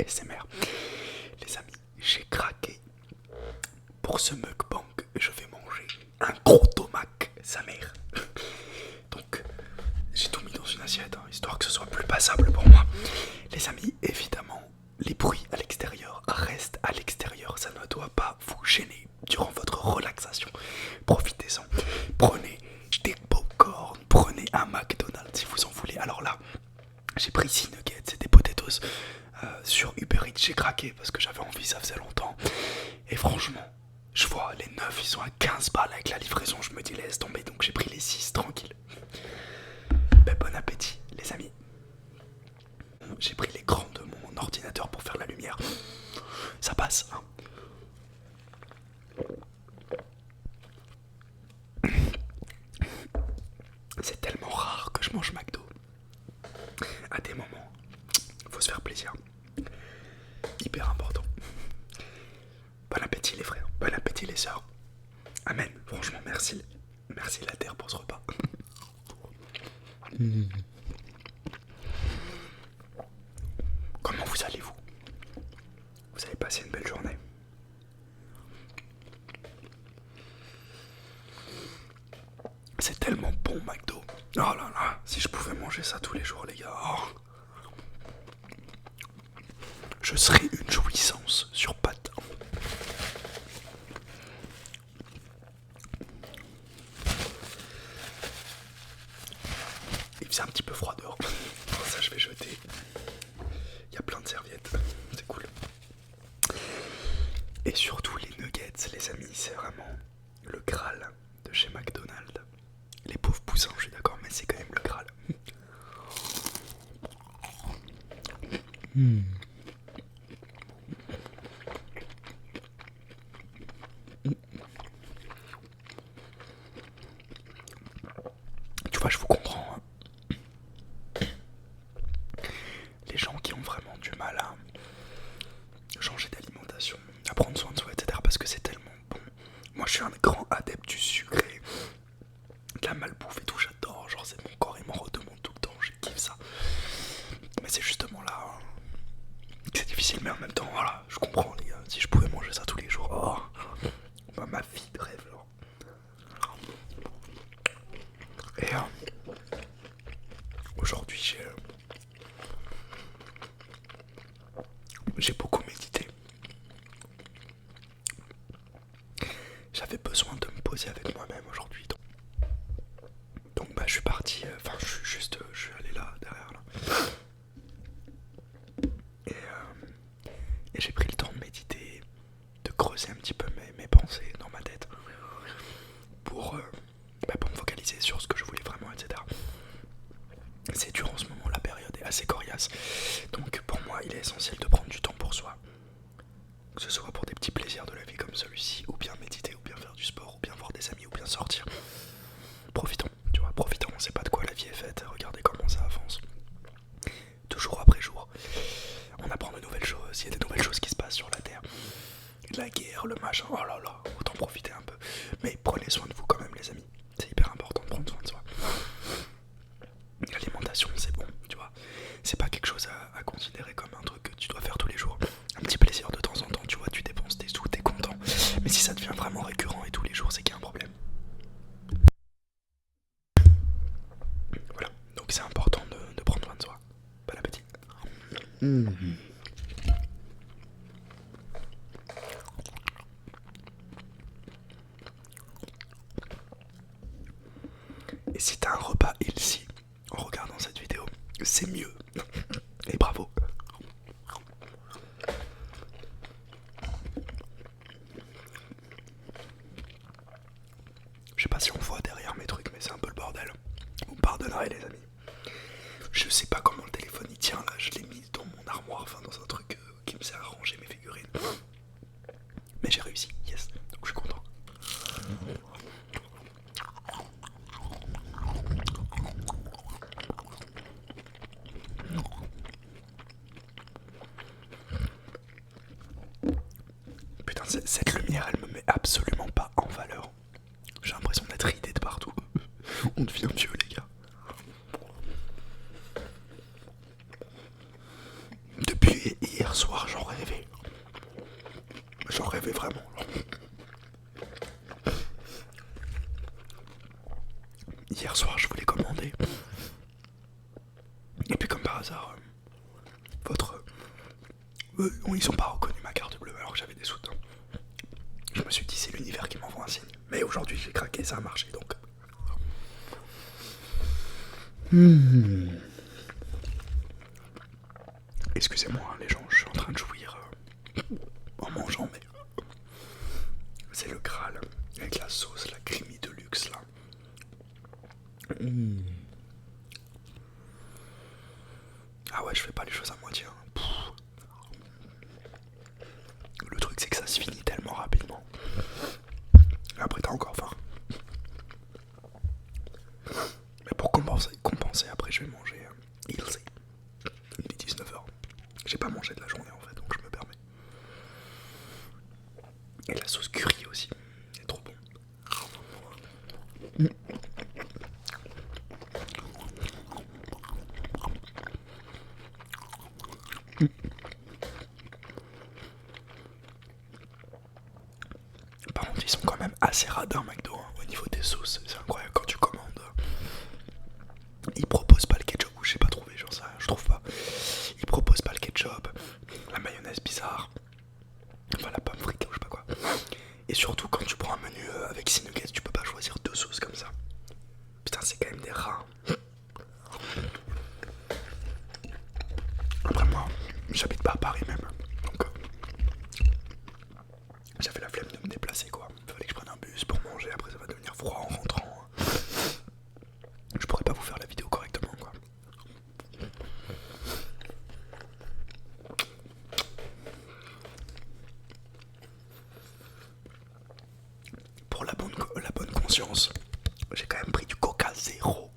ASMR. Les amis, j'ai craqué. Pour ce mukbang, je vais manger un gros tomac, sa mère. Donc, j'ai tout mis dans une assiette, hein, histoire que ce soit plus passable pour moi. Les amis, évidemment, les bruits à l'extérieur restent à l'extérieur. Ça ne doit pas vous gêner durant votre relaxation. Profitez-en. Prenez des popcorn, prenez un McDonald's si vous en voulez. Alors là, j'ai pris 6 nuggets et des potatoes sur Uber Eats. J'ai craqué parce que j'avais envie, ça faisait longtemps. Et franchement, je vois les 9, ils sont à 15 balles avec la livraison. Je me dis laisse tomber, donc j'ai pris les 6 tranquille. Ben, bon appétit les amis. J'ai pris l'écran de mon ordinateur pour faire la lumière. Ça passe, hein. C'est tellement rare que je mange McDo. À des moments, faut se faire plaisir. Hyper important. Bon appétit les frères, bon appétit les sœurs. Amen, franchement merci. Merci la terre pour ce repas. Comment vous allez-vous? Vous avez passé une belle journée? C'est tellement bon McDo. Oh là là, si je pouvais manger ça tous les jours les gars. Oh. Je serais une jouissance sur pattes. Il faisait un petit peu froid dehors. Oh, ça je vais jeter. Il y a plein de serviettes. C'est cool. Et surtout les nuggets les amis, c'est vraiment le Graal de chez McDonald's. Les pauvres poussins, je suis d'accord, mais c'est quand même le Graal. Tu vois, je vous comprends. Hein. Les gens qui ont vraiment du mal à changer d'alimentation, à prendre soin de soi, etc. Parce que c'est tellement bon. Moi, je suis un grand adepte du sucré, de la malbouffe et tout, j'adore. Genre, c'est mon corps, il m'en redemande tout le temps, je kiffe ça. Mais c'est justement là que c'est difficile, mais en même temps, voilà, je comprends les gars. Si je pouvais manger ça tous les jours, oh, bah, ma vie de rêve, genre. Et aujourd'hui, j'ai beaucoup médité. J'avais besoin de me poser avec moi-même aujourd'hui. Donc bah je suis parti, enfin je suis allé là, derrière là. Et j'ai pris le temps de méditer, de creuser un petit peu mes pensées dans ma tête. Pour me focaliser sur ce que je voulais vraiment, etc. C'est dur en ce moment, la période est assez coriace. Donc pour moi il est essentiel de prendre du temps pour soi. Que ce soit pour des petits plaisirs de la vie comme celui-ci, ou bien méditer, ou bien faire du sport, ou bien voir des amis, ou bien sortir. Profitons, tu vois, profitons, on sait pas de quoi la vie est faite, regardez comment ça avance. Toujours après jour, on apprend de nouvelles choses, il y a des nouvelles choses qui se passent sur la Terre. La guerre, le machin, oh là là, autant profiter un peu. Mais prenez soin de vous quand même les amis, c'est hyper important de prendre soin de soi. L'alimentation c'est bon, tu vois, c'est pas quelque chose à considérer comme un truc que tu dois faire tous les jours. Un petit plaisir de temps en temps, tu vois, tu dépenses tes sous, t'es content. Mais si ça devient vraiment récurrent et tous les jours, c'est qu'il y a un problème. Voilà, donc c'est important de prendre soin de soi. Bon appétit. Et si t'as un repas healthy en regardant cette vidéo, c'est mieux. Et bravo. Je sais pas si on voit derrière mes trucs, mais c'est un peu le bordel. Vous me pardonnerez les amis. Je sais pas comment le téléphone il tient là, je l'ai mis dans mon armoire, enfin dans un truc qui me sert à ranger mes figurines. Mais j'ai réussi, yes, donc je suis content. Putain, cette lumière elle me met absolument pas en valeur. J'ai l'impression d'être ridé de partout. On devient vieux les gars. Depuis hier Hier soir, j'en rêvais. J'en rêvais vraiment. Hier soir, je voulais commander. Et puis comme par hasard, ils ont pas reconnu ma carte bleue alors que j'avais des sous-temps. Je me suis dit c'est l'univers qui m'envoie un signe. Mais aujourd'hui j'ai craqué, ça a marché donc. Excusez-moi les gens, je suis en train de jouir en mangeant, mais c'est le Graal avec la sauce, la creamy de luxe là. Ah ouais, je fais pas les choses à moitié. Hein. Le truc c'est que ça se finit tellement rapidement. Et après t'as encore faim. Mais pour compenser après je vais manger Ilse. Il est 19h. J'ai pas mangé de la journée en fait, donc je me permets. Et la sauce curry aussi, c'est trop bon. Par contre, ils sont quand même assez radins, McDo, hein, au niveau des sauces. C'est incroyable quand tu commandes. Ils proposent pas le ketchup, ou je sais pas trouver, genre ça, je trouve pas. Ils proposent pas le ketchup, la mayonnaise bizarre, enfin la pomme frite, ou je sais pas quoi. Et surtout, quand tu prends un menu avec 6 nuggets, tu peux pas choisir 2 sauces comme ça. Putain, c'est quand même des rats. Après, moi, j'habite pas à Paris même. Donc, j'avais la flemme de me déplacer quoi. Il fallait que je prenne un bus pour manger, après ça va devenir froid en rentrant. Je pourrais pas vous faire la vidéo correctement quoi. Pour la bonne conscience, j'ai quand même pris du Coca zéro.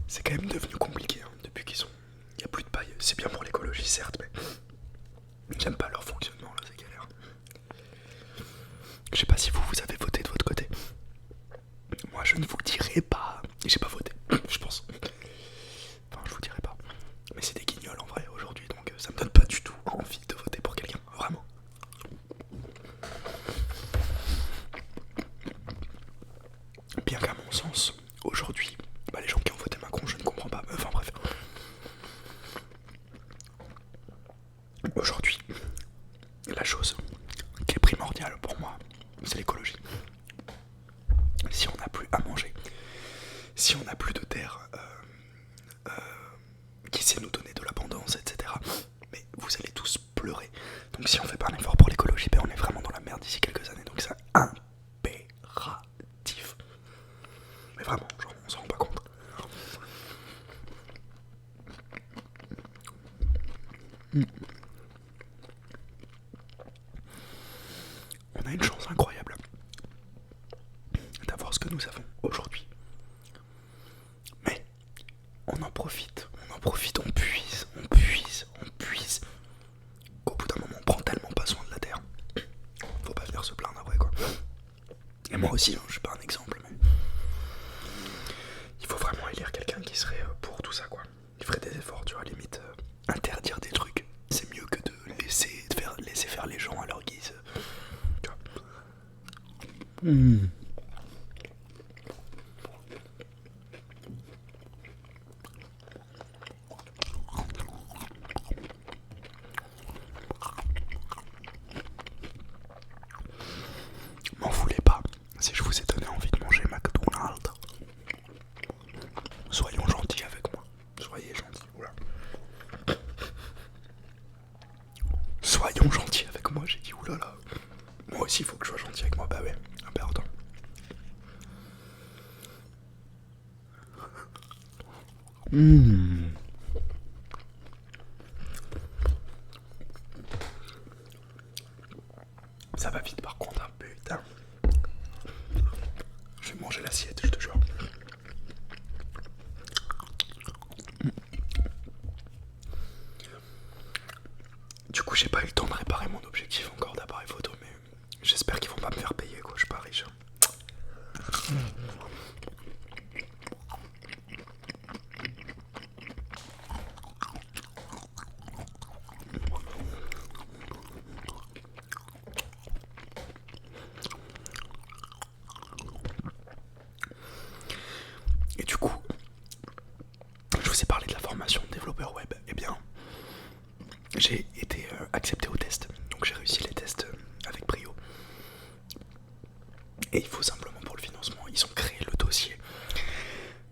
C'est quand même devenu compliqué hein, depuis qu'ils sont. Il n'y a plus de paille. C'est bien pour l'écologie certes, mais j'aime pas leur fonctionnement là, c'est galère. Je sais pas si vous avez voté de votre côté. Moi je ne vous dirai pas. J'ai pas voté, je pense. Enfin je vous dirai pas. Mais c'est des guignols en vrai aujourd'hui, donc ça me donne pas du tout envie de voter pour quelqu'un, vraiment. Bien qu'à mon sens, aujourd'hui, les gens qui ont voté Macron, je ne comprends pas. Enfin bref. Aujourd'hui, la chose qui est primordiale pour moi, c'est l'écologie. Si on n'a plus à manger, si on n'a plus de terre qui sait nous donner de l'abondance, etc., mais vous allez tous pleurer. Donc si on fait pas un effort pour l'écologie, on est vraiment dans la merde d'ici quelques années. Donc c'est impératif. Mais vraiment, genre, on s'en rend pas compte. On a une chance incroyable d'avoir ce que nous avons aujourd'hui. Mais on en profite, on puise. Qu'au bout d'un moment, on prend tellement pas soin de la terre. Faut pas venir se plaindre après quoi. Et moi aussi, hein, je suis pas un exemple, mais il faut vraiment élire quelqu'un qui serait pour tout ça quoi. Il ferait des efforts, tu vois, limite interdire des trucs. C'est mieux que de laisser faire les gens à leur guise. Tu vois. M'en voulez pas si je vous ai donné envie de manger McDonald's. Soyons gentils avec moi. Soyez gentils. Oula. Soyons gentils avec moi, j'ai dit oulala. Moi aussi il faut que je sois gentil avec moi, bah ouais, important. Ça va vite par contre, hein, putain. Je vais manger l'assiette, je te jure. j'ai été accepté au test. Donc j'ai réussi les tests avec brio. Et il faut simplement pour le financement, ils ont créé le dossier.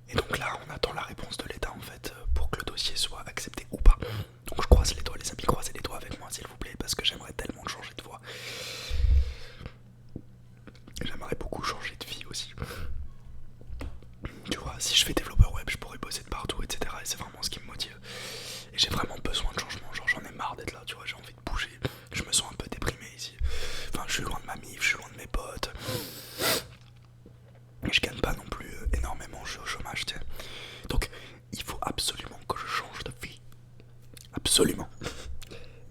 Et donc là, on attend la réponse de l'État en fait pour que le dossier soit accepté ou pas. Donc je croise les doigts, les amis, croisez les doigts avec moi s'il vous plaît, parce que j'aimerais tellement changer de voie. J'aimerais beaucoup changer de vie aussi. Tu vois, si je fais développeur web, je pourrais bosser de partout, etc. Et c'est vraiment ce qui me motive. Et j'ai vraiment besoin de changement, genre j'en ai marre d'être là, tu vois, j'ai envie de bouger. Je me sens un peu déprimé ici. Enfin, je suis loin de ma mif, je suis loin de mes potes. Je gagne pas non plus énormément, je suis au chômage, tu sais. Donc, il faut absolument que je change de vie. Absolument.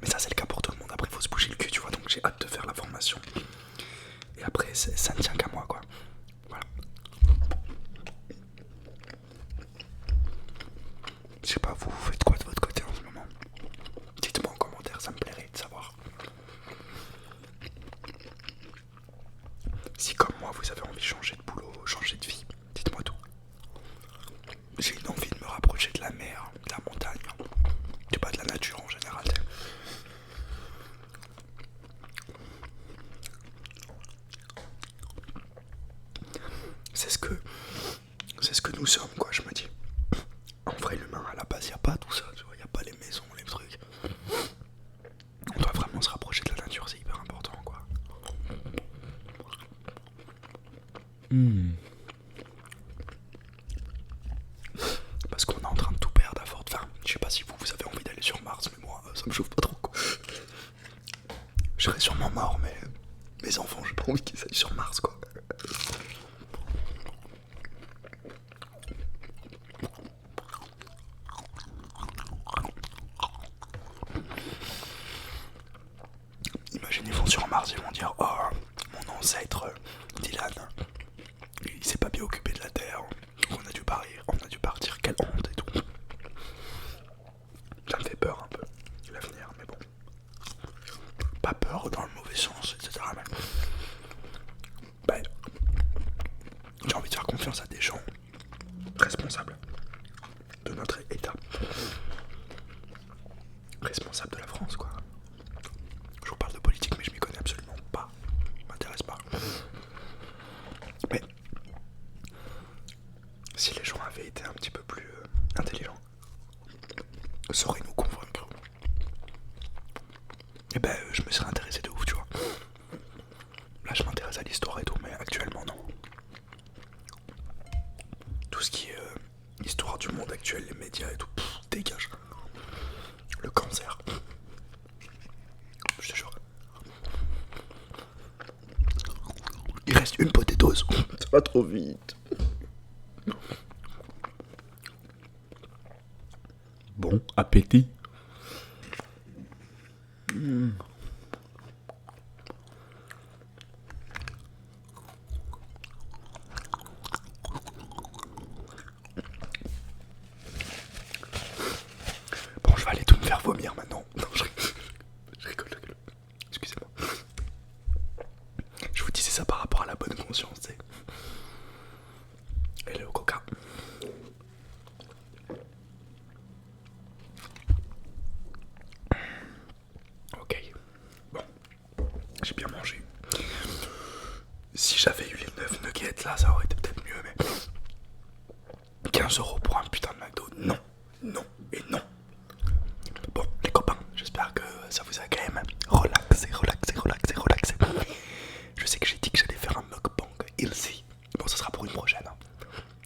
Mais ça, c'est le cas pour tout le monde. Après, il faut se bouger le cul, tu vois. Donc, j'ai hâte de faire la formation. Et après, ça ne tient qu'à moi, quoi. Voilà. Je sais pas, vous faites quoi de votre côté en ce moment? Dites-moi en commentaire, ça me plairait de savoir. Si comme moi, vous avez envie de changer de boulot, changer de vie, dites-moi tout. J'ai une envie de me rapprocher de la mer, de la montagne, tu vois, de la nature en général. C'est ce que nous sommes, quoi, je me dis. En vrai, l'humain, à la base, y a pas tout ça, tu vois, y a pas les maisons, les trucs. On doit vraiment se rapprocher de la nature, c'est hyper important, quoi. Parce qu'on est en train de tout perdre à force. Enfin, je sais pas si vous avez envie d'aller sur Mars, mais moi, ça me chauffe pas trop, quoi. Je serais sûrement mort, mais mes enfants, j'ai pas envie qu'ils aillent sur Mars, quoi. Imagine, ils vont sur Mars, ils vont dire: oh, mon ancêtre Dylan, il s'est pas bien occupé de la Terre, donc on a dû partir, quelle honte et tout. Ça me fait peur un peu, l'avenir, mais bon. Pas peur dans le mauvais sens, etc. Mais ben, j'ai envie de faire confiance à des gens responsables de notre état, responsables de la France, quoi. Je vous parle de politique, mais je m'y connais absolument pas. M'intéresse pas. Mais si les gens avaient été un petit peu plus intelligents, sauraient nous convaincre, et ben je me serais intéressé de ouf, tu vois. Là je m'intéresse à l'histoire et tout, mais actuellement non. Tout ce qui est histoire du monde actuel, les médias et tout, dégage. Le cancer. Je te jure. Il reste une potatoes. Ça va trop vite. Bon appétit. Bon, je vais aller tout me faire vomir maintenant. Non, je rigole. Excusez-moi. Je vous disais ça par rapport à la bonne conscience, tu sais. Et le coca. Ok. Bon. J'ai bien mangé. Si j'avais eu les 9 nuggets là, ça aurait été peut-être mieux, mais 15€ pour un putain de McDo, non, non et non. Bon, les copains, j'espère que ça vous a quand même relaxé. Je sais que j'ai dit que j'allais faire un mukbang healthy. Bon, ça sera pour une prochaine. Hein.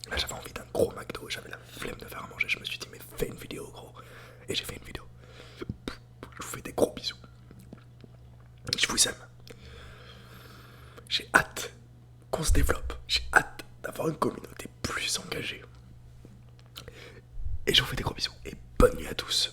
Là, j'avais envie d'un gros McDo, j'avais la flemme de faire à manger. Je me suis dit, mais fais une vidéo, gros. Et j'ai fait une vidéo. Je vous fais des gros bisous. Je vous aime. J'ai hâte qu'on se développe. J'ai hâte d'avoir une communauté plus engagée. Et je vous fais des gros bisous. Et bonne nuit à tous.